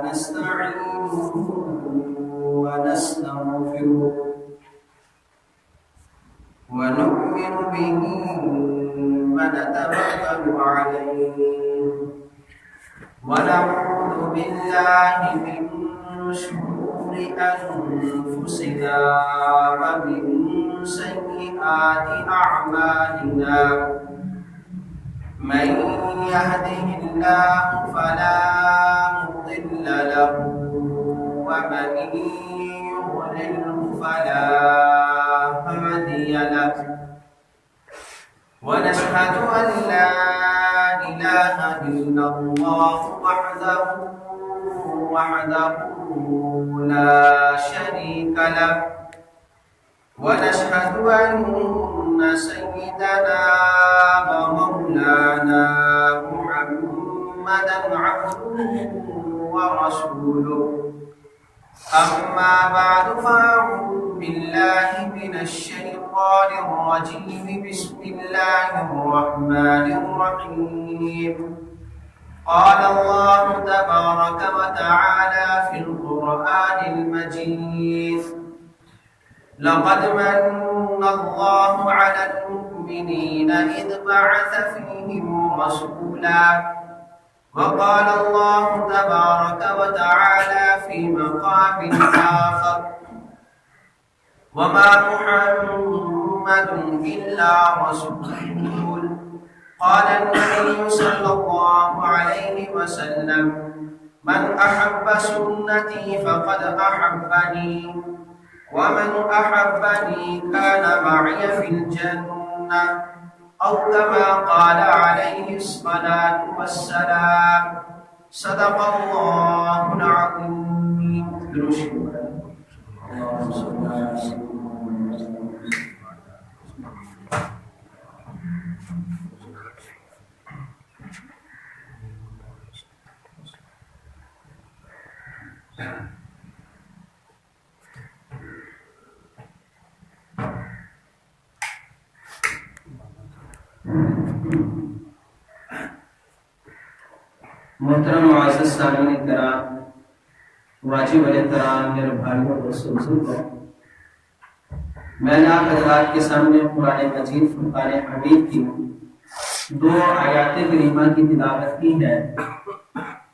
ونستعينه ونستغفره ونؤمن به ونتوكل عليه ونعوذ بالله من شرور أنفسنا ومن سيئات أعمالنا من يهده الله فلا مضل له ومن يضلله فلا هادي له ونشهد أن لا إله إلا الله وحده لا شريك له ونشهد أن سيدنا ومولانا محمدا عبده ورسوله أما بعد فأعوذ بالله من الشيطان الرجيم بسم الله الرحمن الرحيم قال الله تبارك وتعالى في القرآن المجيد لقد من الله على المؤمنين إذ بعث فيهم رسولا وقال الله تبارك وتعالى في مقام آخر وما محمد إلا رسول قال النبي صلى الله عليه وسلم من أحب سنتي فقد أحبني ومن أحبني كان معي في الجنة أو كما قال عليه الصلاة والسلام صدق الله العظيم. محترم معزز سامعین کرام، واجب الاحترام میرے بھائیوں اور بزرگوں، میں نے آپ حضرات کے سامنے قرآن مجید فرقان حمید کی 2 آیات کریمہ کی تلاوت کی ہے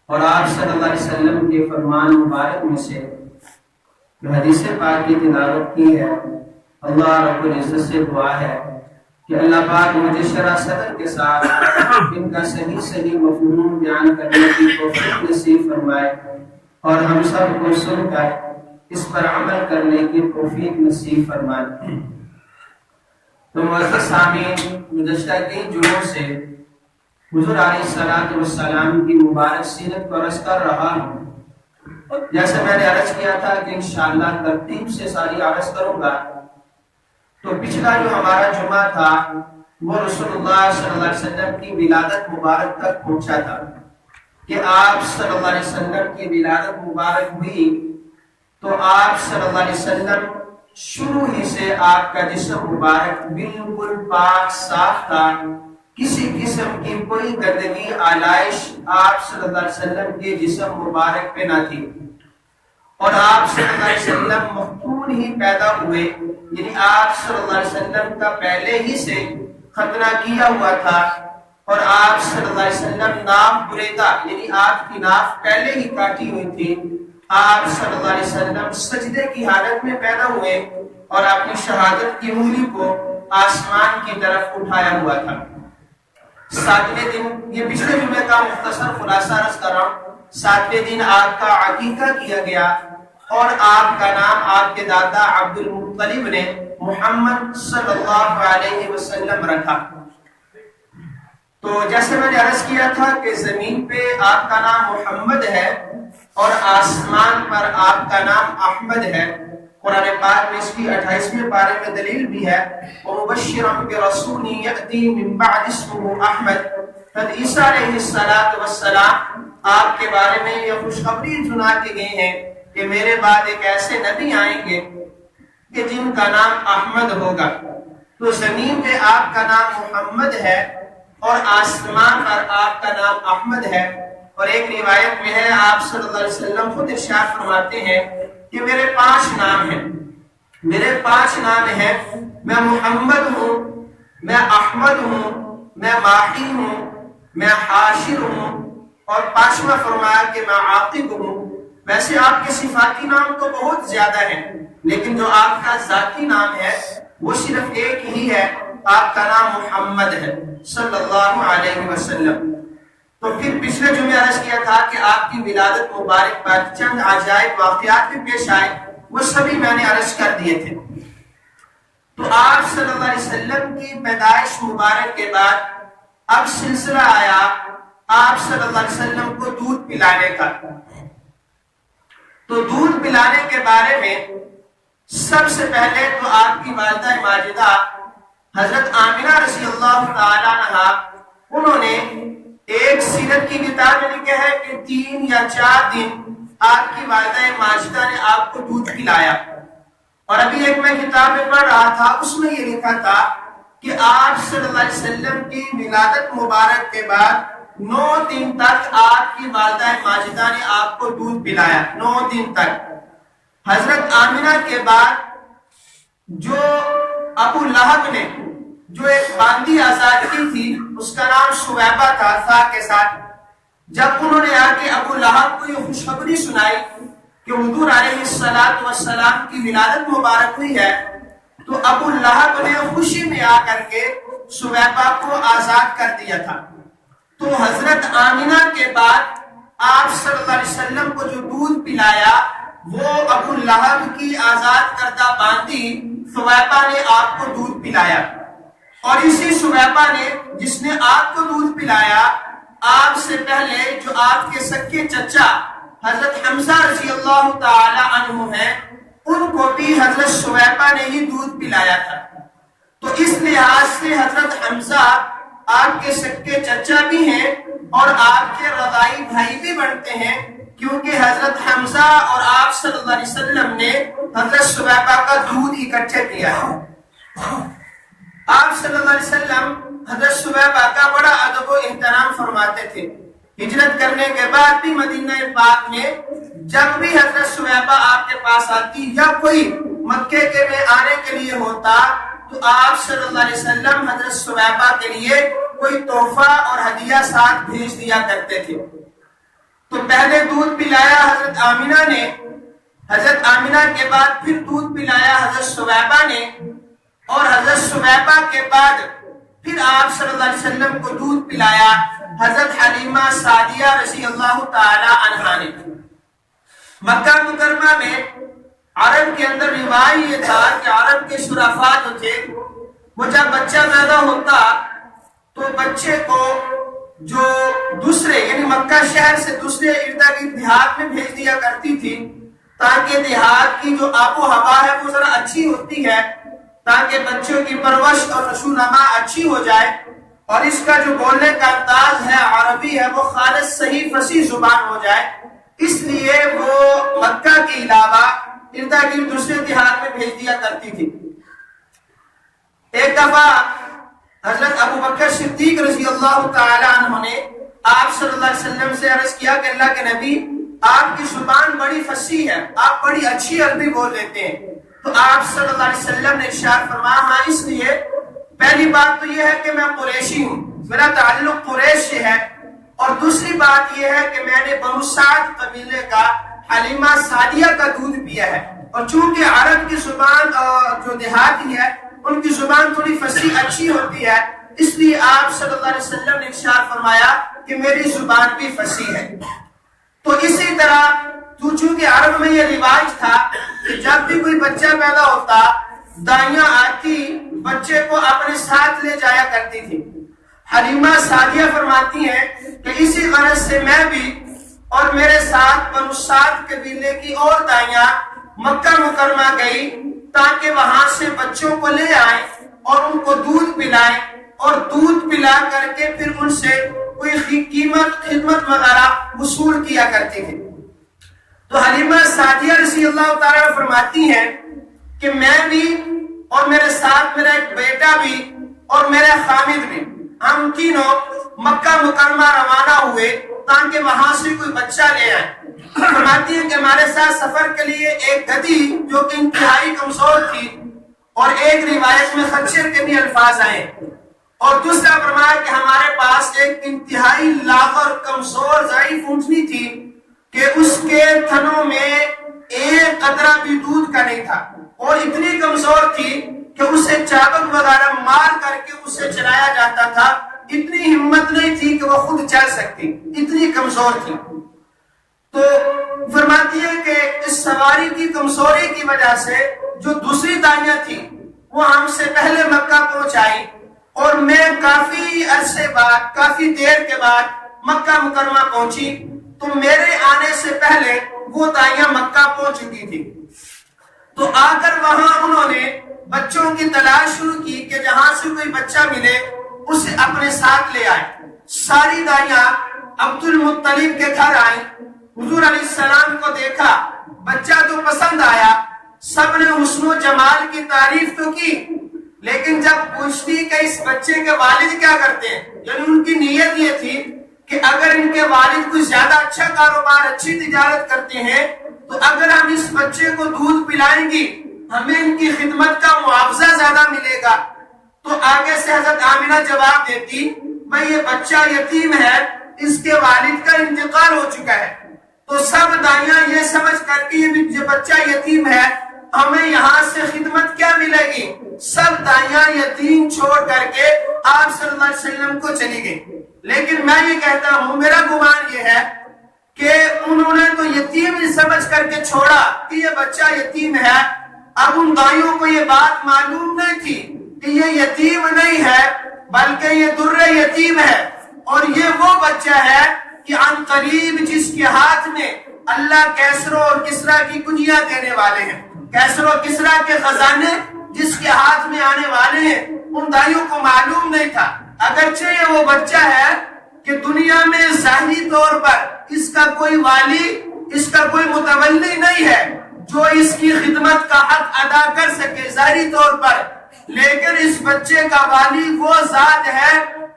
اور آپ صلی اللہ علیہ وسلم کے فرمان مبارک میں سے جو حدیث پاک کی تلاوت کی ہے۔ اللہ رب العزت سے دعا ہے کہ اللہ پاک مجھے شرح صدر کے ساتھ ان کا صحیح مفہوم بیان کرنے کی توفیق نصیب فرمائے اور ہم سب کو سن کر اس پر عمل کرنے کی توفیق نصیب فرمائے۔ تو معزز سامعین، گزشتہ کئی جمعوں سے حضور علیہ السلام کی مبارک سیرت کو عرض کر رہا ہوں۔ جیسے میں نے عرض کیا تھا کہ انشاءاللہ ترتیب سے ساری عرض کروں گا۔ تو پچھلا جو ہمارا جمعہ تھا وہ رسول اللہ صلی اللہ علیہ وسلم کی ولادت مبارک تک پہنچا تھا کہ آپ صلی اللہ علیہ وسلم کی ولادت مبارک ہوئی تو آپ صلی اللہ علیہ وسلم شروع ہی سے آپ کا جسم مبارک بالکل پاک صاف تھا، کسی قسم کی کوئی گندگی آلائش آپ صلی اللہ علیہ وسلم کے جسم مبارک پہ نہ تھی، اور آپ صلی اللہ علیہ وسلم مختون ہی پیدا ہوئے، یعنی آپ صلی اللہ علیہ وسلم کا پہلے ہی سے ختنہ کیا ہوا تھا، اور آپ صلی اللہ علیہ وسلم ناف بریدہ یعنی آپ کی ناف پہلے ہی کاٹی ہوئی تھی۔ آپ صلی اللہ علیہ وسلم سجدے کی حالت میں پیدا ہوئے اور اپنی شہادت کی انگلی کو آسمان کی طرف اٹھایا ہوا تھا۔ 7ویں دن، یہ پچھلے جمعے کا مختصر خلاصہ عرض کر رہا ہوں، 7ویں دن آپ کا عقیقہ کیا گیا اور آپ کا نام آپ کے دادا عبد المطلب نے محمد صلی اللہ علیہ وسلم رکھا۔ تو جیسے میں نے عرض کیا تھا کہ زمین پہ آپ کا نام محمد ہے اور آسمان پر آپ کا نام احمد ہے۔ قرآن پاک میں اس کی 28ویں پارے میں دلیل بھی ہے، وَمُبَشِّرًا بِرَسُولٍ يَأْتِي مِن بَعْدِ اسْمُهُ أَحْمَدُ۔ حضرت عیسیٰ علیہ السلام آپ کے بارے میں یہ خوشخبری سنا کے گئے ہیں کہ میرے بعد ایک ایسے نبی آئیں گے کہ جن کا نام احمد ہوگا۔ تو زمین پہ آپ کا نام محمد ہے اور آسمان پر آپ کا نام احمد ہے، اور ایک روایت میں ہے آپ صلی اللہ علیہ وسلم خود ارشاد فرماتے ہیں کہ میرے 5 نام ہیں، میرے 5 نام ہیں، میں محمد ہوں، میں احمد ہوں، میں ماحی ہوں، میں حاشر ہوں، اور 5واں فرمایا کہ میں عاقب ہوں۔ ویسے آپ کے صفاتی نام تو بہت زیادہ ہیں، لیکن جو آپ کا ذاتی نام ہے وہ صرف ایک ہی ہے، آپ کا نام محمد ہے صلی اللہ علیہ وسلم۔ تو پھر پچھلے جمعے عرض کیا تھا کہ آپ کی ولادت مبارک پر چند عجائب واقعات بھی پیش آئے، وہ سبھی میں نے عرض کر دیے تھے۔ تو آپ صلی اللہ علیہ وسلم کی پیدائش مبارک کے بعد اب سلسلہ آیا آپ صلی اللہ علیہ وسلم کو دودھ پلانے کا۔ تو دودھ پلانے کے بارے میں سب سے پہلے تو آپ کی والدہ ماجدہ حضرت آمنہ رضی اللہ تعالیٰ عنہا، انہوں نے ایک سیرت کی کتاب میں لکھا ہے کہ 3 یا 4 دن آپ کی والدہ ماجدہ نے آپ کو دودھ پلایا۔ اور ابھی ایک میں کتاب میں پڑھ رہا تھا، اس میں یہ لکھا تھا کہ آپ صلی اللہ علیہ وسلم کی ولادت مبارک کے بعد 9 دن تک آپ کی والدہ ماجدہ نے آپ کو دودھ پلایا، 9 دن تک۔ حضرت آمنہ کے بعد جو ابو لہب نے جو ایک باندی آزاد کی تھی، اس کا نام سویبہ تھا کے ساتھ، جب انہوں نے آ کے ابو لہب کو یہ خوشخبری سنائی کہ حضور علیہ السلام کی ولادت مبارک ہوئی ہے، تو ابو لہب نے خوشی میں آ کر کے سویبہ کو آزاد کر دیا تھا۔ تو حضرت آمنہ کے بعد آپ صلی اللہ علیہ وسلم کو جو دودھ پلایا وہ ابو لہب کی آزاد کردہ باندی سویبہ نے آپ کو دودھ پلایا۔ اور اسی سویبہ نے جس نے آپ کو دودھ پلایا، آپ سے پہلے جو آپ کے سکے چچا حضرت حمزہ رضی اللہ تعالی عنہ ہیں، ان کو بھی حضرت سویبہ نے ہی دودھ پلایا تھا۔ تو اس لحاظ سے حضرت حمزہ آپ کے سکے چچا بھی ہیں اور آپ کے رضائی بھائی بھی بنتے ہیں، کیونکہ حضرت حمزہ اور آپ صلی اللہ علیہ وسلم نے حضرت سویبہ کا دودھ اکٹھے کیا ہے۔ آپ صلی اللہ علیہ وسلم حضرت سویبہ کا بڑا ادب و احترام فرماتے تھے۔ ہجرت کرنے کے بعد بھی مدینہ پاک میں جب بھی حضرت سویبہ آپ کے پاس آتی یا کوئی مکے کے میں آنے کے لیے ہوتا، تو آپ صلی اللہ علیہ وسلم حضرت سویبہ کے لیے کوئی تحفہ اور ہدیہ ساتھ بھیج دیا کرتے تھے۔ تو پہلے دودھ پلایا حضرت آمنہ نے، حضرت آمنہ کے بعد پھر دودھ پلایا حضرت سویبہ نے، اور حضرت سویبہ کے بعد پھر آپ صلی اللہ علیہ وسلم کو دودھ پلایا حضرت حلیمہ سعدیہ رضی اللہ تعالی عنہا نے۔ مکہ مکرمہ میں عرب کے اندر روایت یہ تھا کہ عرب کے شرفاء جو تھے، وہ جب بچہ پیدا ہوتا تو بچے کو جو دوسرے یعنی مکہ شہر سے دوسرے ارد گرد دیہات میں بھیج دیا کرتی تھی، تاکہ دیہات کی جو آب و ہوا ہے وہ ذرا اچھی ہوتی ہے، تاکہ بچوں کی پرورش اور نشو و نما اچھی ہو جائے، اور اس کا جو بولنے کا انداز ہے عربی ہے وہ خالص صحیح فصیح زبان ہو جائے، اس لیے وہ مکہ کے علاوہ ارد گرد دوسرے دیہات میں بھیج دیا کرتی تھی۔ ایک دفعہ حضرت ابو بکر صدیق رضی اللہ تعالی عنہ نے آپ صلی اللہ علیہ وسلم سے عرض کیا کہ اللہ کے نبی، آپ کی زبان بڑی فصیح ہے، آپ بڑی اچھی عربی بول لیتے ہیں۔ تو آپ صلی اللہ علیہ وسلم نے ارشاد فرمایا، ہاں اس لیے پہلی بات تو یہ ہے کہ میں قریشی ہوں، میرا تعلق قریش سے ہے، اور دوسری بات یہ ہے کہ میں نے بنو سعد قبیلے کا حلیمہ سعدیہ کا دودھ پیا ہے، اور چونکہ عرب کی زبان جو دیہاتی ہے ان کی زبان تھوڑی فصیح اچھی ہوتی ہے، اس لیے آپ صلی اللہ علیہ وسلم نے ارشاد فرمایا کہ میری زبان بھی فصیح ہے۔ تو اسی طرح تو چونکہ عرب میں یہ رواج تھا کہ جب بھی کوئی بچہ پیدا ہوتا، دائیاں آتی بچے کو اپنے ساتھ لے جایا کرتی تھی۔ حلیمہ سعدیہ فرماتی ہیں کہ اسی غرض سے میں بھی اور میرے ساتھ بنو سعد قبیلے کی اور دائیاں مکہ مکرمہ گئی تاکہ وہاں سے بچوں کو لے آئیں اور ان کو دودھ پلائیں، اور دودھ پلا کر کے پھر ان سے کوئی قیمت خدمت وغیرہ وصول کیا کرتی تھی۔ تو حلیمہ سعدیہ رضی اللہ تعالیٰ فرماتی ہیں کہ میں بھی اور میرے ساتھ میرا ایک بیٹا بھی اور میرا خامد بھی، ہم تینوں مکہ مکرمہ روانہ ہوئے تاکہ وہاں سے کوئی بچہ لے آئے۔ فرماتی ہے کہ ہمارے ساتھ سفر کے لیے ایک گدھی جو کہ انتہائی کمزور تھی، اور ایک روایت میں خچر کے بھی الفاظ آئے، اور دوسرا فرمایا کہ ہمارے پاس ایک انتہائی لاغر کمزور ضعیف اونٹنی تھی کہ اس کے تھنوں میں ایک قطرہ بھی دودھ کا نہیں تھا، اور اتنی کمزور تھی کہ اسے چابک وغیرہ مار کر کے اسے چلایا جاتا تھا، اتنی ہمت نہیں تھی کہ وہ خود چل سکتی، اتنی کمزور تھی۔ تو فرماتی ہے کہ اس سواری کی کمزوری کی وجہ سے جو دوسری دائیاں تھی وہ ہم سے پہلے مکہ پہنچ آئی، اور میں کافی عرصے بعد، کافی دیر کے بعد مکہ مکرمہ پہنچی، تو میرے آنے سے پہلے وہ دائیاں مکہ پہنچ چکی تھی۔ تو آ کر وہاں انہوں نے بچوں کی تلاش شروع کی کہ جہاں سے کوئی بچہ ملے اسے اپنے ساتھ لے آئے۔ ساری دائیاں عبد المطلب کے گھر آئیں، حضور علیہ السلام کو دیکھا، بچہ تو پسند آیا، سب نے حسن و جمال کی تعریف تو کی، لیکن جب پوچھتی کہ اس بچے کے والد کیا کرتے ہیں، یعنی ان کی نیت یہ تھی کہ اگر ان کے والد کوئی زیادہ اچھا کاروبار، اچھی تجارت کرتے ہیں تو اگر ہم اس بچے کو دودھ پلائیں گی ہمیں ان کی خدمت کا معاوضہ زیادہ ملے گا۔ تو آگے سے حضرت آمنہ جواب دیتی، بھئی یہ بچہ یتیم ہے، اس کے والد کا انتقال ہو چکا ہے۔ تو سب دائیاں یہ سمجھ کر کے یہ بچہ یتیم ہے، ہمیں یہاں سے خدمت کیا ملے گی، سب دائیاں یتیم چھوڑ کر کے آپ صلی اللہ علیہ وسلم کو چلی گئی۔ لیکن میں یہ کہتا ہوں، میرا گمان یہ ہے کہ انہوں نے تو یتیم ہی سمجھ کر کے چھوڑا کہ یہ بچہ یتیم ہے۔ اب ان دائیوں کو یہ بات معلوم نہیں تھی کہ یہ یتیم نہیں ہے بلکہ یہ در یتیم ہے، اور یہ وہ بچہ ہے کہ عن قریب جس کے ہاتھ میں اللہ کیسرو اور کسرا کی کنجیاں دینے والے ہیں، کیسرو اور کسرا کے خزانے جس کے ہاتھ میں آنے والے ہیں، ان دائیوں کو معلوم نہیں تھا۔ اگرچہ یہ وہ بچہ ہے کہ دنیا میں ظاہری طور پر اس کا کوئی والی، اس کا کوئی متولی نہیں ہے جو اس کی خدمت کا حق ادا کر سکے ظاہری طور پر، لیکن اس بچے کا والی وہ ذات ہے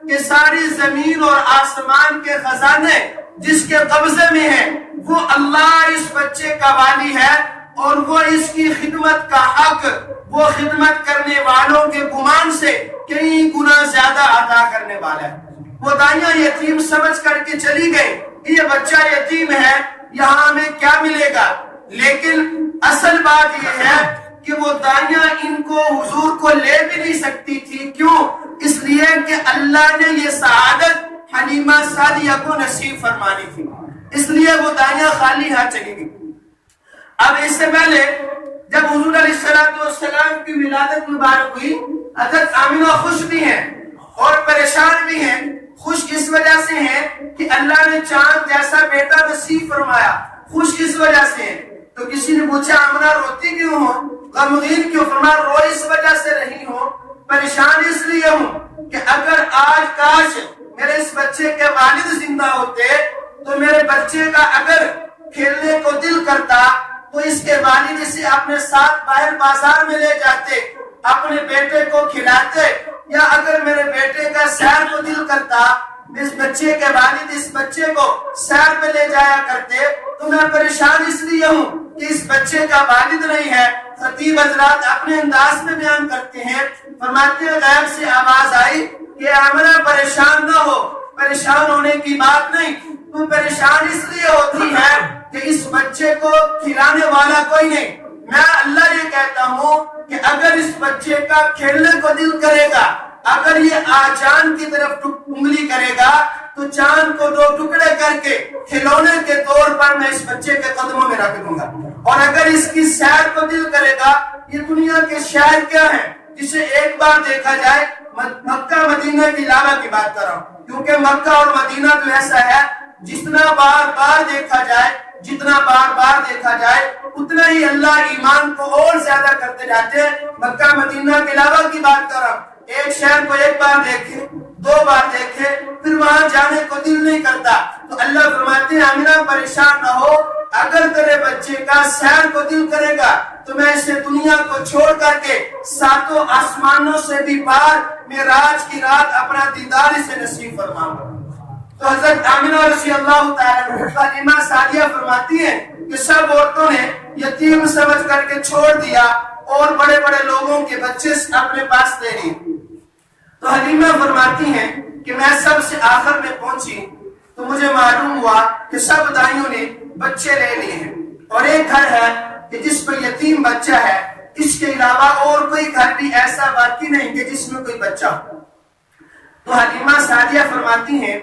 کہ ساری زمین اور آسمان کے خزانے جس کے قبضے میں ہیں، وہ اللہ اس بچے کا والی ہے، اور وہ اس کی خدمت کا حق وہ خدمت کرنے والوں کے گمان سے کئی گنا زیادہ ادا کرنے والا ہے۔ وہ دائیاں یتیم سمجھ کر کے چلی گئی، یہ بچہ یتیم ہے، یہاں ہمیں کیا ملے گا، لیکن اصل بات یہ ہے کہ وہ دائیاں ان کو حضور کو لے بھی نہیں سکتی تھی۔ کیوں؟ اس لیے کہ اللہ نے یہ سعادت حلیمہ سعدیہ کو نصیب فرمانی تھی، اس لیے وہ دائیاں خالی ہاتھ چلی گئی۔ اب اس سے پہلے جب حضور علیہ السلام کی ولادت مبارک ہوئی، حضرت آمنہ خوش بھی ہیں اور پریشان بھی ہیں۔ خوش اس وجہ سے ہیں کہ اللہ نے چاند جیسا بیٹا نصیب فرمایا، خوش اس وجہ سے ہیں۔ تو کسی نے پوچھا آمنہ روتی کیوں ہو، غمگین کیوں؟ فرمایا رو اس وجہ سے رہی ہوں، پریشان اس لیے ہوں کہ اگر آج کاش میرے اس بچے کے والد زندہ ہوتے تو میرے بچے کا اگر کھیلنے کو دل کرتا تو اس کے والد اسے اپنے ساتھ باہر بازار میں لے جاتے، اپنے بیٹے کو کھلاتے، یا اگر میرے بیٹے کا سیر کو دل کرتا اس بچے کے والد اس بچے کو سیر پہ لے جایا کرتے۔ تو میں پریشان اس لیے ہوں کہ اس بچے کا والد نہیں ہے۔ خطیب حضرات اپنے انداز میں بیان کرتے ہیں، فرماتے ہیں غیب سے آواز آئی کہ آمنہ پریشان نہ ہو، پریشان ہونے کی بات نہیں، تو پریشان اس لیے ہوتی ہے کہ اس بچے کو کھلانے والا کوئی نہیں۔ میں اللہ یہ کہتا ہوں کہ اگر اس بچے کا کھیلنے کو دل کرے گا، اگر یہ آجان کی طرف انگلی کرے گا تو چاند کو دو ٹکڑے کر کے کھلونے کے طور پر میں اس بچے کے قدموں میں رکھ دوں گا۔ اور اگر اس کی سیر کو دل کرے گا، یہ دنیا کے شہر کیا ہے جسے ایک بار دیکھا جائے، مکہ مدینہ کی علاوہ کی بات کر رہا ہوں، کیونکہ مکہ اور مدینہ تو ایسا ہے جتنا بار بار دیکھا جائے، جتنا بار بار دیکھا جائے اتنا ہی اللہ ایمان کو اور زیادہ کرتے جاتے ہیں۔ مکہ مدینہ کے علاوہ کی بات کر رہا ہوں، ایک شہر کو ایک بار دیکھے، دو بار دیکھے، پھر وہاں جانے کو دل نہیں کرتا۔ تو اللہ فرماتے ہیں آمنہ پریشان نہ ہو، اگر تیرے بچے کا سیر کو دل کرے گا تو میں اسے دنیا کو چھوڑ کر کے ساتوں آسمانوں سے بھی پار معراج کی رات اپنا دیدار اسے نصیب فرماؤں گا۔ تو حضرت آمنہ رضی اللہ تعالیٰ عنہ حلیمہ سعدیہ فرماتی ہیں کہ سب عورتوں نے یتیم سمجھ کر کے چھوڑ دیا اور بڑے بڑے لوگوں کے بچے اپنے پاس لے لیے. تو حلیمہ فرماتی ہیں کہ میں سب سے آخر میں پہنچی تو مجھے معلوم ہوا کہ سب دائیوں نے بچے لے لیے ہیں اور ایک گھر ہے کہ جس پر یتیم بچہ ہے، اس کے علاوہ اور کوئی گھر بھی ایسا باقی نہیں کہ جس میں کوئی بچہ ہو. تو حلیمہ سعدیہ فرماتی ہیں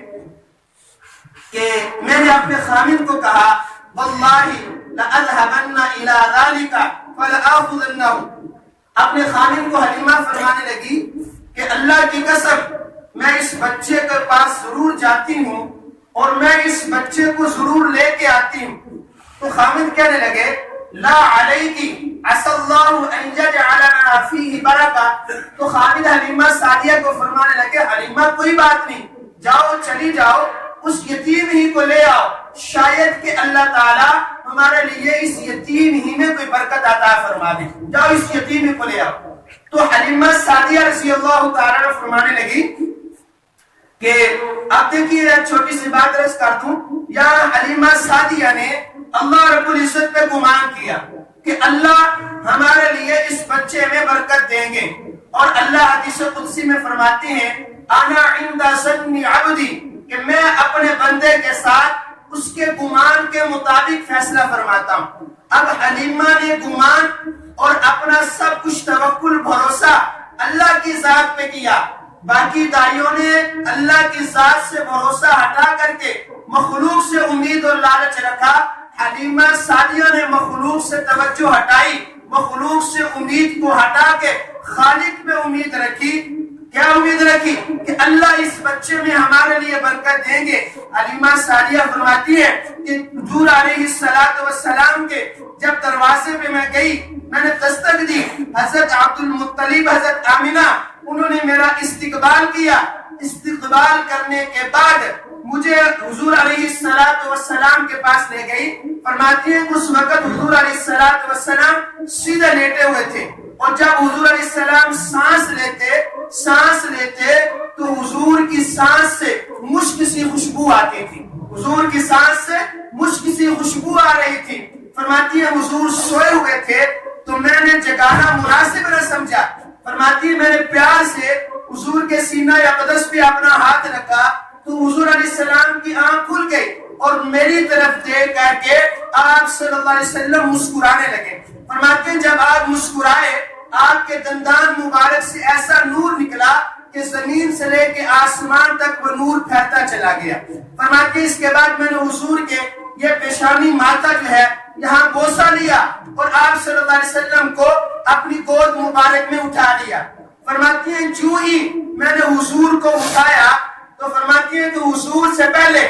کہ میں نے اپنے خامن کو کہا واللہ لأذهبن الى ذلك فلآخذنه. اپنے خامن کو حلیمہ فرمانے لگی کہ اللہ کی قسم میں اس بچے کے پاس ضرور جاتی ہوں اور میں اس بچے کو ضرور لے کے آتی ہوں. تو خامن کہنے لگے لا علیکی عسى اللہ ان یجعلنا فیہ برکہ. تو خامن حلیمہ سعدیہ کو فرمانے لگے حلیمہ کوئی بات نہیں، جاؤ چلی جاؤ اس یتیم ہی کو لے آؤ، شاید کہ اللہ تعالیٰ ہمارے لیے اس یتیم ہی میں کوئی برکت عطا فرما دے، جاؤ اس یتیم ہی کو لے آؤ. تو حلیمہ سعدیہ رضی اللہ تعالیٰ فرمانے لگی کہ اب دیکھیے چھوٹی سی بات عرض کر دوں، یہاں حلیمہ سعدیہ نے اللہ رب العزت پہ گمان کیا کہ اللہ ہمارے لیے اس بچے میں برکت دیں گے. اور اللہ حدیث قدسی میں فرماتے ہیں انا عند ظن عبدی، کہ میں اپنے بندے کے ساتھ اس کے گمان کے مطابق فیصلہ فرماتا ہوں. اب حلیمہ نے گمان اور اپنا سب کچھ توکل بھروسہ اللہ کی ذات پہ کیا، باقی دائیوں نے اللہ کی ذات سے بھروسہ ہٹا کر کے مخلوق سے امید اور لالچ رکھا. حلیمہ سعدیہ نے مخلوق سے توجہ ہٹائی، مخلوق سے امید کو ہٹا کے خالق میں امید رکھی. کیا امید رکھی؟ کہ اللہ اس بچے میں ہمارے لیے برکت دیں گے. حلیمہ سعدیہ فرماتی ہے کہ حضور علیہ السلام کے جب دروازے پہ میں گئی، میں نے دستک دی، حضرت عبد المطلب حضرت آمنہ انہوں نے میرا استقبال کیا. استقبال کرنے کے بعد مجھے حضور علیہ السلام کے پاس لے گئی. فرماتی ہے اس وقت حضور علیہ السلام سیدھے لیٹے ہوئے تھے اور جب حضور علیہ السلام سانس لیتے تو حضور کی سانس سے مشک سی خوشبو آتی تھی، حضور کی سانس سے مشک سی خوشبو آ رہی تھی. فرماتی ہے حضور سوئے ہوئے تھے تو میں نے جگانا مناسب نہ سمجھا. فرماتی ہے میں نے پیار سے حضور کے سینہ اقدس پہ اپنا ہاتھ رکھا تو حضور علیہ السلام کی آنکھ کھل گئی اور میری طرف دیکھ کر کے آپ صلی اللہ علیہ وسلم مسکرانے لگے. فرماتے ہیں جب آپ مسکرائے آپ کے دندان مبارک سے ایسا نور نکلا کہ زمین سے لے کے آسمان تک وہ نور پھیلتا چلا گیا. فرماتے ہیں اس کے بعد میں نے حضور کے یہ پیشانی ماتھا جو ہے یہاں بوسہ لیا اور آپ صلی اللہ علیہ وسلم کو اپنی گود مبارک میں اٹھا لیا. فرماتی ہیں جو ہی میں نے حضور کو اٹھایا تو فرماتی ہیں کہ حضور سے پہلے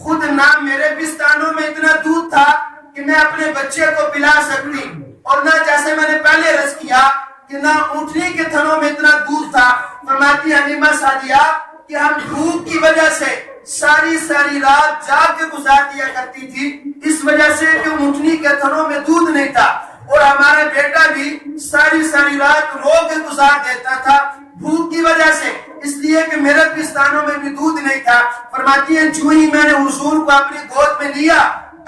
خود نہ میرے پستانوں میں اتنا دودھ تھا کہ میں اپنے بچے کو پلا سکتی اور نہ جیسے میں نے پہلے عرض کیا کہ نہ اونٹنی کے تھنوں میں اتنا دودھ تھا. فرماتی حلیمہ سعدیہ کہ ہم بھوک کی وجہ سے ساری رات جاگ کے گزار دیا کرتی تھی، اس وجہ سے کہ اونٹنی کے تھنوں میں دودھ نہیں تھا اور ہمارا بیٹا بھی ساری رات رو کے گزار دیتا تھا بھوک کی وجہ سے، اس لیے کہ میرے پستانوں میں بھی دودھ نہیں تھا. فرماتی ہیں جو ہی میں نے حضور کو اپنی گود میں لیا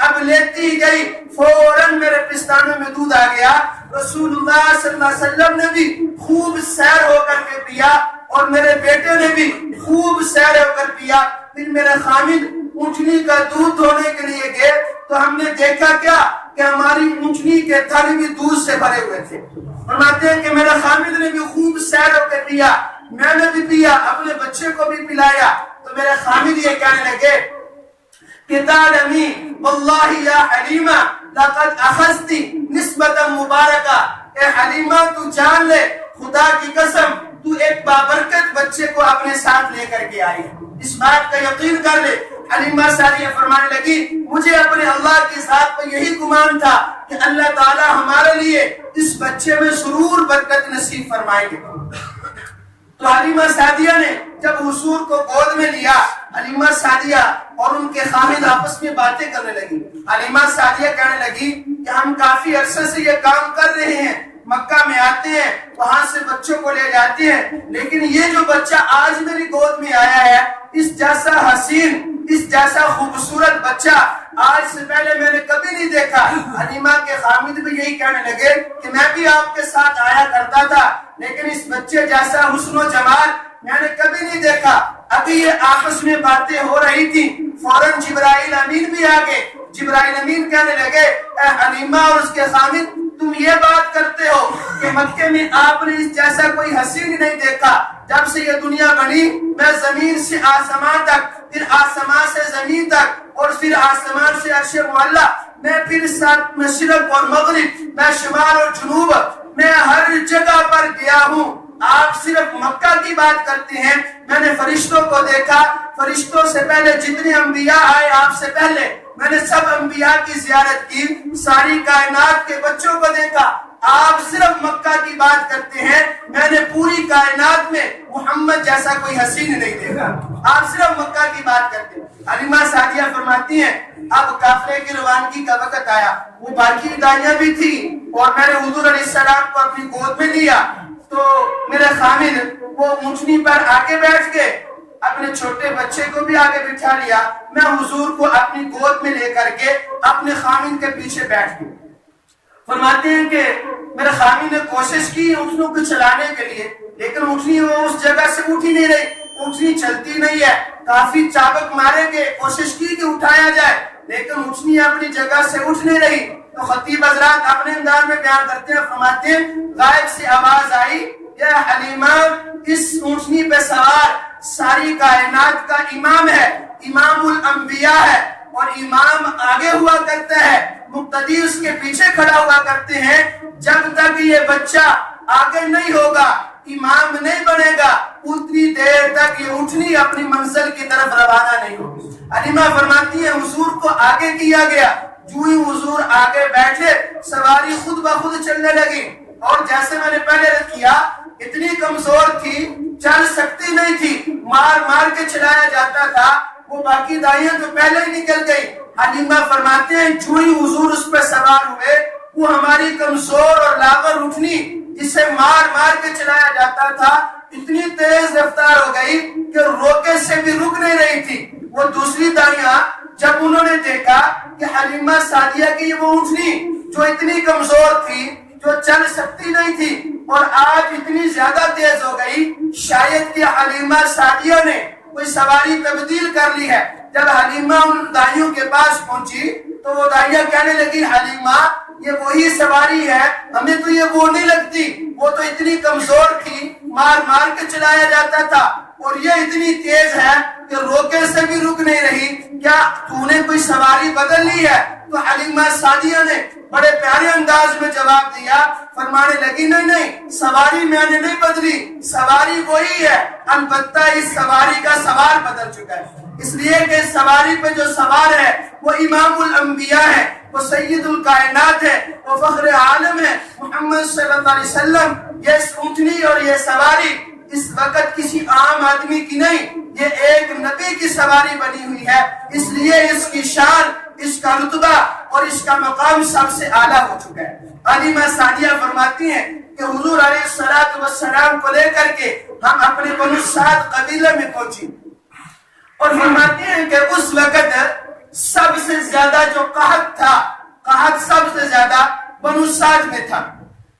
اب لیتی ہی گئی فوراً میرے پستانوں میں دودھ آ گیا. رسول اللہ صلی اللہ علیہ وسلم نے بھی خوب سیر ہو کر کے پیا اور میرے بیٹے نے بھی خوب سیر ہو کر پیا. پھر میرے خامد اونٹنی کا دودھ دھونے کے لیے گئے تو ہم نے دیکھا کیا کہ ہماری اونٹنی کے تھن بھی دودھ سے بھرے ہوئے تھے. فرماتے ہیں کہ میرے خامد نے بھی خوب سیر ہو کر پیا، میں نے بھی پیا، اپنے بچے کو بھی پلایا. تو میرے خامد یہ کہنے لگے کہ تعلمی واللہ یا حلیمہ لقد اخذتی نسبتا مبارکہ، اے حلیمہ تو جان لے خدا کی قسم تو ایک بابرکت بچے کو اپنے ساتھ لے کر کے آئی ہے، اس بات کا یقین کر لے. حلیمہ سعدیہ فرمانے لگی مجھے اپنے اللہ کی ذات پر یہی گمان تھا کہ اللہ تعالی ہمارے لیے اس بچے میں ضرور برکت نصیب فرمائیں گے. تو حلیمہ سعدیہ نے جب حضور کو گود میں لیا، حلیمہ سعدیہ اور ان کے خامد آپس میں باتیں کرنے لگی. حلیمہ سعدیہ کہنے لگی کہ ہم کافی عرصے سے یہ کام کر رہے ہیں، مکہ میں آتے ہیں وہاں سے بچوں کو لے جاتے ہیں، لیکن یہ جو بچہ آج میری گود میں آیا ہے اس جیسا حسین اس جیسا خوبصورت بچہ آج سے پہلے میں نے کبھی نہیں دیکھا۔ حلیمہ کے خامد بھی یہی کہنے لگے کہ میں بھی آپ کے ساتھ آیا کرتا تھا، لیکن اس بچے جیسا حسن و جمال میں نے کبھی نہیں دیکھا۔ ابھی یہ آپس میں باتیں ہو رہی تھی، فوراً جبرائیل امین بھی آگے۔ جبرائیل امین کہنے لگے اے حلیمہ اور اس کے خامد، تم یہ بات کرتے ہو کہ مکے میں آپ نے اس جیسا کوئی حسین نہیں دیکھا۔ جب سے یہ دنیا بنی میں زمین سے آسمان تک، پھر آسمان سے زمین تک، اور پھر آسمان سے عرش معلیٰ، میں پھر ساتھ مشرق اور مغرب، میں شمال اور جنوب، میں ہر جگہ پر گیا ہوں۔ آپ صرف مکہ کی بات کرتے ہیں، میں نے فرشتوں کو دیکھا، فرشتوں سے پہلے جتنے انبیاء آئے آپ سے پہلے میں نے سب انبیاء کی زیارت کی، ساری کائنات کے بچوں کو دیکھا۔ آپ صرف مکہ کی بات کرتے ہیں، میں نے پوری کائنات میں محمد جیسا کوئی حسین نہیں دیکھا۔ آپ صرف مکہ کی بات کرتے ہیں۔ حلیمہ سعدیہ فرماتی ہیں اب قافلے کی روانگی کا وقت آیا، وہ باقی دائیاں بھی تھی اور میں نے حضور علیہ السلام کو اپنی گود میں لیا تو میرے خامد وہ اونٹنی پر آگے بیٹھ گئے، اپنے چھوٹے بچے کو بھی آگے بٹھا لیا، میں حضور کو اپنی گود میں لے کر کے اپنے خامد کے پیچھے بیٹھ گیا۔ فرماتے ہیں کہ میرے خامد نے کوشش کی اونٹنوں کو چلانے کے لیے، لیکن اونٹنی وہ اس جگہ سے اٹھ ہی نہیں رہی، اونٹنی چلتی نہیں ہے، کافی چابک مارے گے، کوشش کی کہ اٹھایا جائے، لیکن اونٹنی اپنی جگہ سے اٹھ نہیں رہی۔ تو خطیب حضرات اپنے انداز میں بیان کرتے ہیں، فرماتے ہیں غائب سے آواز آئی یا حلیمہ اس اونٹنی پہ سوار ساری کائنات کا امام ہے، امام الانبیاء ہے، اور امام آگے ہوا کرتا ہے، مقتدی اس کے پیچھے کھڑا ہوا کرتے ہیں۔ جب تک یہ بچہ آگے نہیں ہوگا، امام نہیں بنے گا، اتنی دیر تک یہ اونٹنی اپنی منزل کی طرف روانہ نہیں ہوگی۔ حلیمہ فرماتی ہے حضور کو آگے کیا گیا، جو ہی حضور آگے بیٹھے سواری خود بخود چلنے لگی، اور جیسے میں نے پہلے کیا اتنی کمزور تھی، چل سکتی نہیں تھی، مار مار کے چلایا جاتا تھا، وہ باقی دائیاں تو پہلے ہی نکل گئی۔ حلیمہ فرماتے ہیں جو ہی حضور اس پہ سوار ہوئے، وہ ہماری کمزور اور لاغر اٹھنی جسے مار مار کے چلایا جاتا تھا اتنی تیز رفتار ہو گئی کہ روکے سے بھی رک نہیں رہی تھی۔ وہ دوسری دائیاں جب انہوں نے دیکھا کہ حلیمہ سعدیہ کی وہ اونٹنی جو اتنی کمزور تھی، جو چل سکتی نہیں تھی، اور آج اتنی زیادہ تیز ہو گئی، شاید کہ حلیمہ سعدیہ نے کوئی سواری تبدیل کر لی ہے۔ جب حلیمہ ان دائیوں کے پاس پہنچی تو وہ دائیاں کہنے لگی حلیمہ یہ وہی سواری ہے، ہمیں تو یہ وہ نہیں لگتی، وہ تو اتنی کمزور تھی، مار مار کے چلایا جاتا تھا، اور یہ اتنی تیز ہے کہ روکے سے بھی رک نہیں رہی، کیا تو نے کوئی سواری بدل لی ہے؟ تو حلیمہ سعدیہ نے بڑے پیارے انداز میں جواب دیا، فرمانے لگی نہیں نہیں، سواری میں نے نہیں بدلی، سواری وہی ہے، البتہ اس سواری کا سوار بدل چکا ہے، اس لیے کہ سواری پہ جو سوار ہے وہ امام الانبیاء ہے، وہ سید الکائنات ہے، وہ فخر عالم ہے، محمد صلی اللہ علیہ وسلم۔ یہ اونٹنی اور یہ سواری اس وقت کسی عام آدمی کی نہیں، یہ ایک نبی کی سواری بنی ہوئی ہے، اس لیے اس کی شان، اس کا رتبہ اور اس کا مقام سب سے اعلیٰ ہو چکا ہے۔ حلیمہ سعدیہ فرماتی ہیں کہ حضور علیہ السلام کو لے کر کے ہم اپنے بنو سعد قبیلے میں پہنچی، اور فرماتی ہیں کہ اس وقت سب سے زیادہ جو قحط تھا، قحط سب سے زیادہ بنو سعد میں تھا،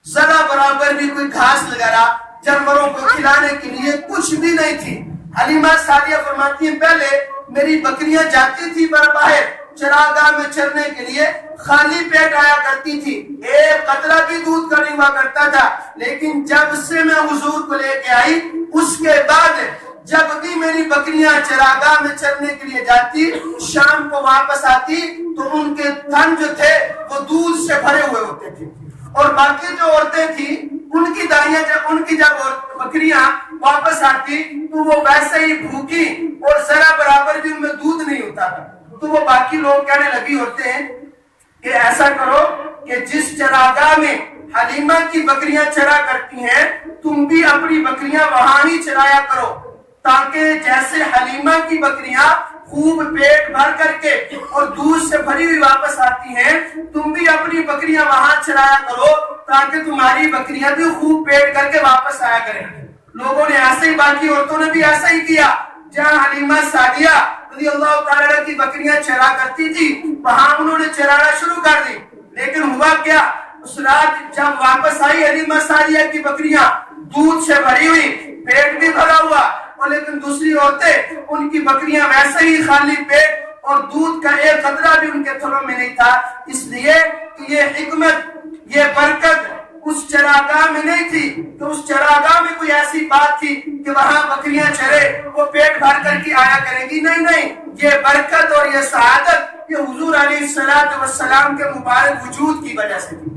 ذرا برابر بھی کوئی گھاس وغیرہ جانوروں کو کھلانے کے لیے کچھ بھی نہیں تھی۔ حلیمہ سعدیہ فرماتی ہیں پہلے میری بکریاں جاتی تھی باہر چراگاہ میں چرنے کے لیے، خالی پیٹ آیا کرتی تھی، ایک قطرہ بھی دودھ کا نہیں ہوا کرتا تھا، لیکن جب سے میں حضور کو لے کے آئی اس کے بعد جب بھی میری بکریاں چراگاہ میں چرنے کے لیے جاتی، شام کو واپس آتی تو ان کے تھن جو تھے وہ دودھ سے بھرے ہوئے ہوتے تھے، اور باقی جو عورتیں تھیں ان کی دائیاں جب بکریاں واپس آتی تو وہ ویسے ہی بھوکی اور ذرا برابر بھی ان میں دودھ نہیں ہوتا تھا۔ تو وہ باقی لوگ کہنے لگی ہوتے ہیں کہ ایسا کرو کہ جس چراگاہ میں حلیمہ کی بکریاں چرا کرتی ہیں تم بھی اپنی بکریاں وہاں ہی چرایا کرو، تاکہ جیسے حلیمہ کی بکریاں خوب پیٹ بھر کر کے اور دودھ سے بھری ہوئی واپس آتی ہیں، تم بھی اپنی بکریاں وہاں چرایا کرو تاکہ تمہاری بکریاں بھی خوب پیٹ کر کے واپس آیا کریں۔ لوگوں نے ایسے ہی، باقی عورتوں نے بھی ایسا ہی کیا۔ جہاں حلیمہ سعدیہ رضی اللہ تعالیٰ عنہ کی بکریاں چرا کرتی تھی، وہاں انہوں نے چرانا شروع کر دی۔ لیکن ہوا کیا، اس رات جب واپس آئی حلیمہ سعدیہ کی بکریاں دودھ سے بھری ہوئی، پیٹ بھی بھرا ہوا، اور لیکن دوسری عورتیں ان کی بکریاں ویسے ہی خالی پیٹ اور دودھ کا ایک قطرہ بھی ان کے تھنوں میں نہیں تھا، اس لیے کہ یہ حکمت، یہ برکت اس چراگاہ میں نہیں تھی کہ اس چراگاہ میں کوئی ایسی بات تھی کہ وہاں بکریاں چرے وہ پیٹ بھر کر کے آیا کریں گی، نہیں، یہ برکت اور یہ سعادت یہ حضور علیہ السلام کے مبارک وجود کی وجہ سے تھی۔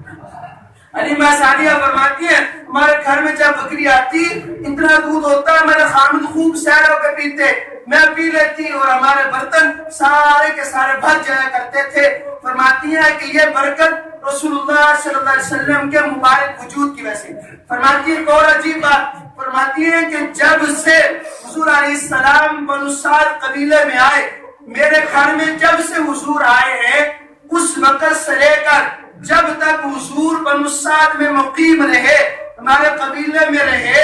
حلیمہ سعدیہ فرماتی ہیں ہمارے گھر میں جب بکری آتی اتنا دودھ ہوتا ہے، میرے خامد خوب سیر ہو کے پیتے، میں پی لیتی اور ہمارے برتن سارے کے سارے بھر جایا کرتے تھے۔ فرماتی ہیں کہ یہ برکت رسول اللہ صلی اللہ علیہ وسلم کے مبارک وجود کی وجہ سے۔ فرماتی ہے ایک اور عجیب بات، فرماتی ہیں کہ جب سے حضور علیہ السلام بنو سعد قبیلے میں آئے، میرے گھر میں جب سے حضور آئے ہیں اس وقت سے لے کر جب تک حضور بنو سعد میں مقیم رہے، ہمارے قبیلے میں رہے،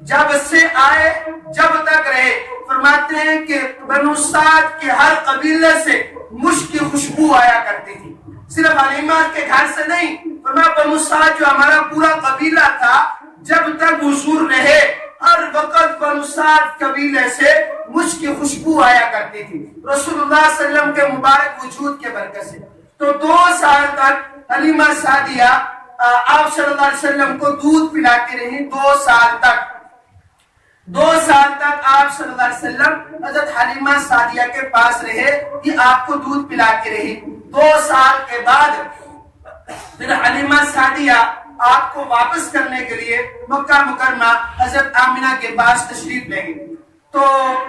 جب سے آئے جب تک رہے، فرماتے ہیں کہ بنو سعد کے ہر قبیلے سے مشک کی خوشبو آیا کرتی تھی، صرف حلیمہ کے گھر سے نہیں، فرمایا بنو سعد جو ہمارا پورا قبیلہ تھا جب تک حضور رہے ہر وقت بنو سعد قبیلے سے مشک کی خوشبو آیا کرتی تھی رسول اللہ صلی اللہ علیہ وسلم کے مبارک وجود کے برکت سے۔ تو 2 سال تک حلیمہ سعدیہ آپ صلی اللہ علیہ وسلم کو دودھ پلاتی رہی، 2 سال تک آپ صلی اللہ علیہ وسلم حضرت حلیمہ سعدیہ کے پاس رہے، یہ آپ کو دودھ پلاتی رہی۔ 2 سال کے بعد پھر حلیمہ سعدیہ آپ کو واپس کرنے کے لیے مکہ مکرمہ حضرت آمنہ کے پاس تشریف لے گئی۔ تو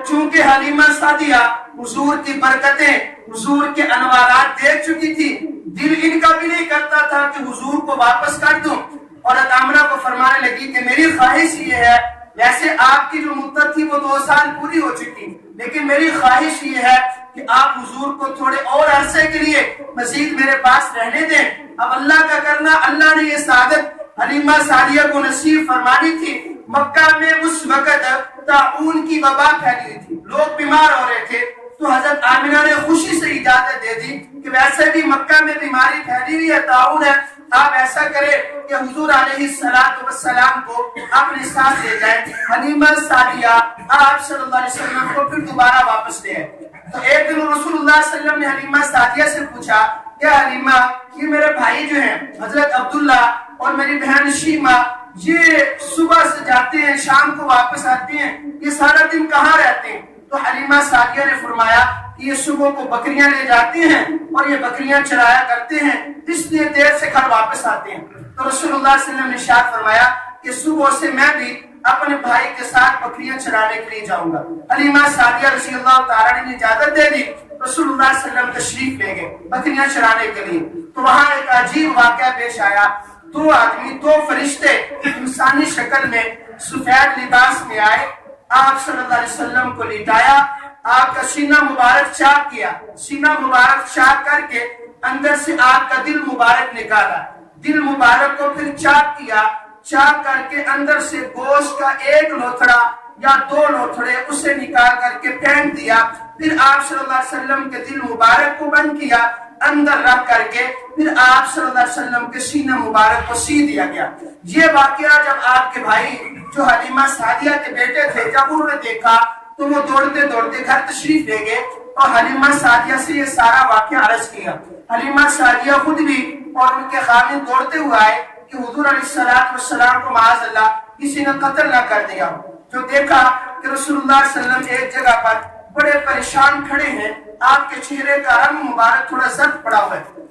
چونکہ حلیمہ سعدیہ حضور کی برکتیں، حضور کے انوارات دیکھ چکی تھی، دل ان کا بھی نہیں کرتا تھا کہ حضور کو واپس کر دوں، اور آمنہ کو فرمانے لگی کہ میری خواہش یہ ہے، ویسے آپ کی جو مدت تھی وہ 2 سال پوری ہو چکی، لیکن میری خواہش یہ ہے کہ آپ حضور کو تھوڑے اور عرصے کے لیے مزید میرے پاس رہنے دیں۔ اب اللہ کا کرنا، اللہ نے یہ سعادت حلیمہ سعدیہ کو نصیب فرمانی تھی۔ مکہ میں اس وقت طاعون کی وبا پھیلی ہوئی تھی، لوگ بیمار ہو رہے تھے، تو حضرت آمنہ نے خوشی سے اجازت دے دی کہ ویسے بھی مکہ میں بیماری پھیلی ہوئی ہے، طاعون ہے، آپ ایسا کریں کہ حضور علیہ السلام کو اپنے ساتھ لے جائیں۔ حلیمہ سعدیہ آپ صلی اللہ علیہ وسلم کو پھر دوبارہ واپس لے آئے۔ تو ایک دن رسول اللہ صلی اللہ علیہ وسلم نے حلیمہ سعدیہ سے پوچھا کہ حلیمہ یہ میرے بھائی جو ہیں حضرت عبداللہ اور میری بہن شیمہ، یہ صبح سے جاتے ہیں شام کو واپس آتے ہیں، یہ سارا دن کہاں رہتے ہیں؟ تو حلیمہ سعدیہ نے فرمایا کہ یہ صبح کو بکریاں لے جاتے ہیں اور یہ بکریاں چرایا کرتے ہیں، اس لیے دیر سے گھر واپس آتے ہیں۔ تو رسول اللہ صلی اللہ علیہ وسلم نے ارشاد فرمایا کہ صبح سے میں بھی اپنے بھائی کے ساتھ بکریاں چرانے کے لیے جاؤں گا۔ حلیمہ سعدیہ رضی اللہ تعالیٰ نے اجازت دے دی، رسول اللہ صلی اللہ علیہ وسلم تشریف لے گئے بکریاں چرانے کے لیے۔ تو وہاں ایک عجیب واقعہ پیش آیا، 2 آدمی 2 فرشتے انسانی شکل میں سفید لباس میں آئے، آپ صلی اللہ علیہ وسلم کو لٹایا، آپ کا سینہ مبارک چاک کیا، سینہ مبارک چاک کر کے اندر سے آپ کا دل مبارک نکالا، دل مبارک کو پھر چاک کیا، چاک کر کے اندر سے گوشت کا 1 لوتھڑا یا 2 لوتھڑے اسے نکال کر کے پھینک دیا، پھر آپ صلی اللہ علیہ وسلم کے دل مبارک کو بند کیا، اندر رکھ کر کے پھر آپ صلی اللہ علیہ وسلم کے سینہ مبارک کو سی دیا گیا۔ یہ واقعہ جب آپ کے بھائی جو حلیمہ سعدیہ کے بیٹے تھے جب انہوں نے دیکھا تو وہ دوڑتے دوڑتے گھر تشریف لے گئے اور حلیمہ سعدیہ سے یہ سارا واقعہ عرض کیا۔ حلیمہ سعدیہ خود بھی اور ان کے خاوند دوڑتے ہوئے آئے کہ حضور علیہ السلام کو معاذ اللہ کسی نے قتل نہ کر دیا۔ جو دیکھا کہ رسول اللہ صلی اللہ علیہ وسلم ایک جگہ پر بڑے پریشان کھڑے ہیں، آپ کے چہرے کا رنگ مبارک تھوڑا زرد پڑا ہوا ہے،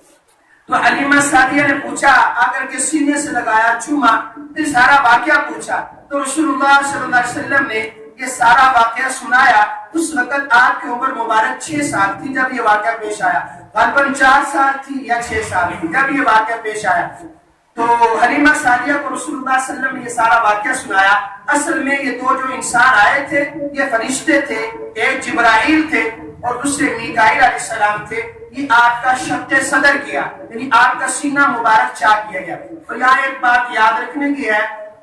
تو حلیمہ سعدیہ نے پوچھا، آ کر کے سینے سے لگایا، چوما، پھر سارا واقعہ پوچھا۔ تو رسول اللہ صلی اللہ علیہ وسلم نے یہ سارا واقعہ سنایا۔ اس وقت آپ کی عمر مبارک 6 سال تھی جب یہ واقعہ پیش آیا، غالباً 4 سال تھی یا 6 سال تھی جب یہ واقعہ پیش آیا۔ تو حلیمہ سعدیہ کو رسول اللہ صلی اللہ علیہ وسلم نے یہ سارا واقعہ سنایا۔ اصل میں یہ 2 جو انسان آئے تھے یہ فرشتے تھے، ایک جبرائیل تھے اور دوسرے میکائیل علیہ السلام تھے۔ یہ آپ کا شق صدر کیا، یعنی آپ کا سینہ مبارک چاک کیا گیا۔ اور یہاں ایک بات یاد رکھنے کی ہے،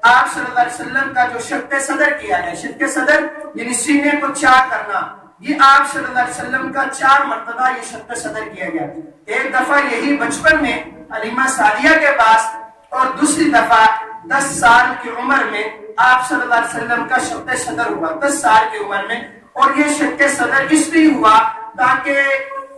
آپ صلی اللہ علیہ وسلم کا جو شق صدر کیا ہے، شق صدر یعنی سینے کو چاک کرنا، یہ آپ صلی اللہ علیہ وسلم کا 4 مرتبہ یہ شق صدر کیا گیا. ایک دفعہ یہی بچپن میں حلیمہ سعدیہ کے پاس، اور دوسری دفعہ 10 سال کی عمر میں آپ صلی اللہ علیہ وسلم کا شق صدر ہوا، 10 سال کی عمر میں. اور یہ شق صدر اس لیے ہوا تاکہ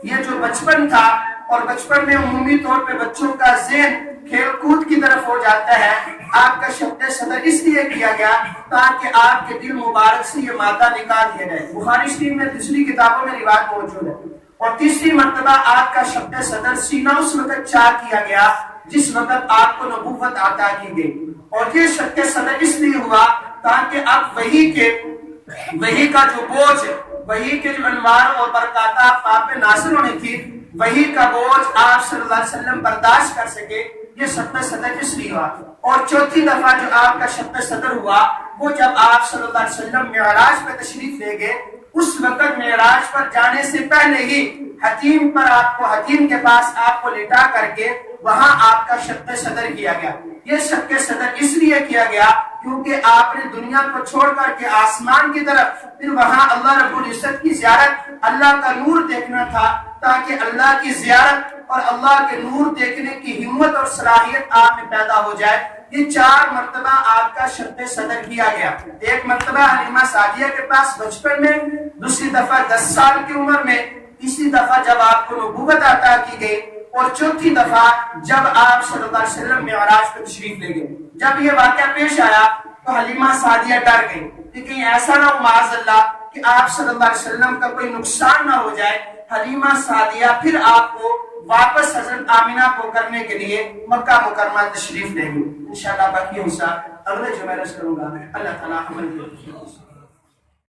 یہ جو بچپن تھا، اور بچپن میں عمومی طور پہ بچوں کا ذہن کھیل کود کی طرف ہو جاتا ہے، آپ کا شق صدر اس لیے کیا گیا تاکہ آپ کے دل مبارک سے یہ مادہ نکال دیا جائے. بخاری شریف میں دوسری کتابوں میں روایت موجود ہے. اور تیسری مرتبہ آپ کا شق صدر سینہ اس وقت چاک کیا گیا جس وقت آپ کو نبوت عطا کی گئی. اور یہ شق صدر اس لیے ہوا تاکہ اب وحی کا جو بوجھ، وحی کے جو انوار اور برکات آپ پہ نازل ہونے تھی، وحی کا بوجھ آپ صلی اللہ علیہ وسلم برداشت کر سکے. یہ شق صدر اس لیے ہوا. اور چوتھی دفعہ جو آپ کا شق صدر ہوا وہ جب آپ صلی اللہ علیہ وسلم معراج پہ تشریف لے گئے. اس وقت معراج پر جانے سے پہلے ہی حتیم کے پاس آپ کو لٹا کر کے وہاں آپ کا شق صدر کیا گیا. یہ شق صدر اس لیے کیا گیا کیونکہ آپ نے دنیا کو چھوڑ کر کے آسمان کی طرف، پھر وہاں اللہ رب العزت کی زیارت، اللہ کا نور دیکھنا تھا، تاکہ اللہ کی زیارت اور اللہ کے نور دیکھنے کی ہمت اور صلاحیت آپ میں پیدا ہو جائے. یہ 4 مرتبہ آپ کا شق صدر کیا گیا. ایک مرتبہ حلیمہ سعدیہ کے پاس بچپن میں، دوسری دفعہ 10 سال کی عمر میں، تیسری دفعہ جب آپ کو نبوت عطا کی گئی، اور چوتھی دفعہ جب آپ صلی اللہ علیہ وسلم معراج پہ تشریف لے گئے. جب یہ واقعہ پیش آیا تو حلیمہ سعدیہ ڈر گئی کہ کہیں ایسا نہ ہو معاذ اللہ کہ آپ صلی اللہ علیہ وسلم کا کوئی نقصان نہ ہو جائے. حلیمہ سعدیہ پھر آپ کو واپس حضرت آمینہ کو کرنے کے لیے مکہ مکرمہ تشریف لے گئی. انشاءاللہ باقی حصہ اگلے جمعے میں کروں گا. اللہ تعالیٰ عمل کی